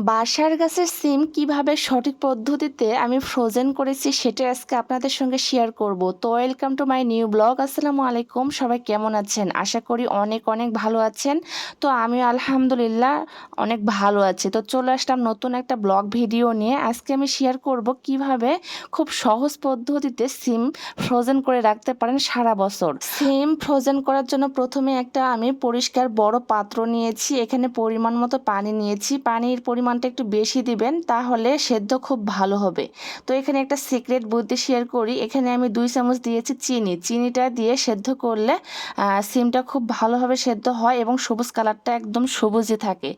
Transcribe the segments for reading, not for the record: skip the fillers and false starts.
বাসার গাছের সিম কিভাবে সঠিক পদ্ধতিতে আমি ফ্রোজেন করেছি সেটা আজকে আপনাদের সঙ্গে শেয়ার করব। তো welcome to my new blog. আসসালামু আলাইকুম, সবাই কেমন আছেন? আশা করি অনেক অনেক ভালো আছেন। তো আমি আলহামদুলিল্লাহ অনেক ভালো আছি। তো চলে আসলাম নতুন একটা ব্লগ ভিডিও নিয়ে। আজকে আমি শেয়ার করব কিভাবে খুব সহজ পদ্ধতিতে সিম ফ্রোজেন করে রাখতে পারেন সারা বছর। সিম ফ্রোজেন করার জন্য প্রথমে আমি পরিষ্কার বড় পাত্র নিয়েছি। এখানে পরিমাণ মতো পানি নিয়েছি। পানির পরিমাণটা একটু বেশি দিবেন, তাহলে সেদ্ধ খুব ভালো হবে। তো এখানে একটা সিক্রেট বুদ্ধি শেয়ার করি। এখানে আমি 2 চামচ দিয়েছি চিনিটা দিয়ে সেদ্ধ করলে সিমটা খুব ভালোভাবে সেদ্ধ হয় এবং সবুজ কালারটা একদম সবুজই থাকে।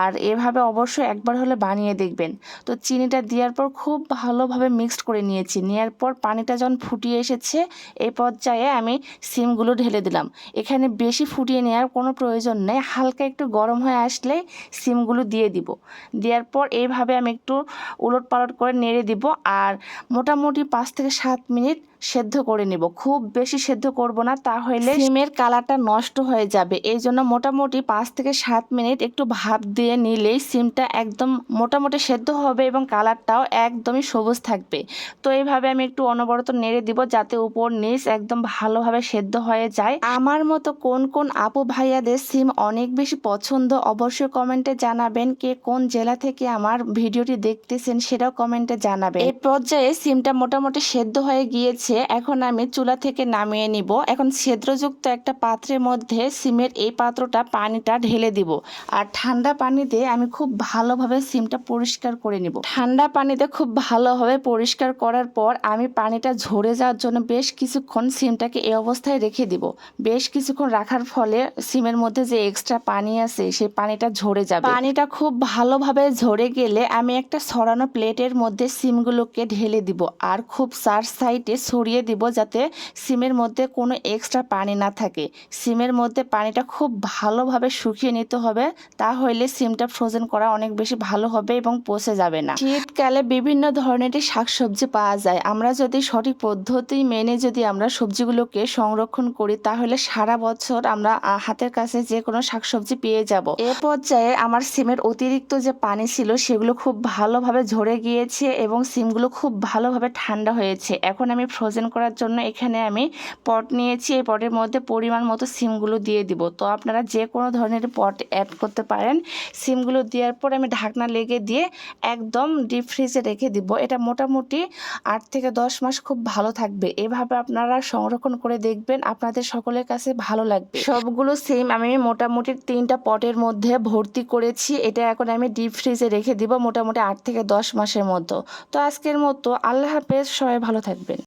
আর এভাবে অবশ্যই একবার হলে বানিয়ে দেখবেন। তো চিনিটা দেওয়ার পর খুব ভালোভাবে মিক্সড করে নিয়েছি। নেওয়ার পর পানিটা যখন ফুটিয়ে এসেছে, এই পর্যায়ে আমি সিমগুলো ঢেলে দিলাম। এখানে বেশি ফুটিয়ে নেওয়ার কোনো প্রয়োজন নেই, হালকা একটু গরম হয়ে আসলে সিমগুলো দিয়ে দিব। দেওয়ার পর এইভাবে আমি একটু উলট পালট করে নেড়ে দিব। আর মোটামুটি 5 থেকে 7 মিনিট সেদ্ধ করে নেব। খুব বেশি সেদ্ধ করব না, তাহলে সিমের কালারটা নষ্ট হয়ে যাবে। এই জন্য মোটামুটি 5 থেকে 7 মিনিট একটু ভাপ দিয়ে নিলেই সিমটা একদম মোটামুটি সেদ্ধ হবে এবং কালারটাও একদমই সবুজ থাকবে। তো এইভাবে আমি একটু অনবরত নেড়ে দিব যাতে উপর নিচ একদম ভালোভাবে সেদ্ধ হয়ে যায়। আমার মতো কোন কোন আপু ভাইয়াদের সিম অনেক বেশি পছন্দ অবশ্যই কমেন্টে জানাবেন। কে কোন জেলা থেকে আমার ভিডিওটি দেখতেছেন সেটাও কমেন্টে জানাবেন। এই পর্যায়ে সিমটা মোটামুটি সেদ্ধ হয়ে গিয়েছে। এখন আমি চুলা থেকে নামিয়ে নিব। এখন ছিদ্রযুক্ত একটা পাত্রের মধ্যে সিমের এই পাত্রটা পানিটা ঢেলে দিব। আর ঠান্ডা পানি দিয়ে আমি খুব ভালোভাবে সিমটা পরিষ্কার করে নিব। ঠান্ডা পানিতে খুব ভালোভাবে পরিষ্কার করার পর আমি পানিটা ঝরে যাওয়ার জন্য বেশ কিছুক্ষণ সিমটাকে এই অবস্থায় রেখে দিব। বেশ কিছুক্ষণ রাখার ফলে সিমের মধ্যে যে এক্সট্রা পানি আছে সেই পানিটা ঝরে যাবে। পানিটা খুব ভালোভাবে ঝরে গেলে আমি একটা ছড়ানো প্লেটের মধ্যে সিমগুলোকে ঢেলে দিব আর খুব চার সাইডে ছড়িয়ে দিব যাতে সিমের মধ্যে কোনো এক্সট্রা পানি না থাকে। সিমের মধ্যে পানিটা খুব ভালোভাবে শুকিয়ে নিতে হবে, তাহলে সিমটা ফ্রোজেন করা অনেক বেশি ভালো হবে এবং পচে যাবে না। শীতকালে বিভিন্ন ধরনের শাকসবজি পাওয়া যায়। আমরা যদি সঠিক পদ্ধতি মেনে আমরা সবজিগুলোকে সংরক্ষণ করি, তাহলে সারা বছর আমরা হাতের কাছে যে কোনো শাকসবজি পেয়ে যাব। এ পর্যায়ে আমার সিমের অতিরিক্ত যে পানি ছিল সেগুলো খুব ভালোভাবে ঝরে গিয়েছে এবং সিমগুলো খুব ভালোভাবে ঠান্ডা হয়েছে। এখন আমি ফ্রোজেন করার জন্য এখানে আমি পট নিয়েছি। এই পটের মধ্যে পরিমাণ মতো সিমগুলো দিয়ে দিব। তো আপনারা যে কোনো ধরনের পট অ্যাড করতে পারেন। সিমগুলো দেওয়ার পর আমি ঢাকনা লেগে দিয়ে একদম ডিপ ফ্রিজে রেখে দিব। এটা মোটামুটি 8 থেকে 10 মাস খুব ভালো থাকবে। এভাবে আপনারা সংরক্ষণ করে দেখবেন, আপনাদের সকলের কাছে ভালো লাগবে। সবগুলো সিম আমি মোটামুটি 3টা পটের মধ্যে ভর্তি করেছি। এটা এখন আমি ডিপ ফ্রিজে রেখে দিব মোটামুটি 8 থেকে 10 মাসের মতো। তো আজকের মতো আল্লাহ হাফেজ, সবাই ভালো থাকবেন।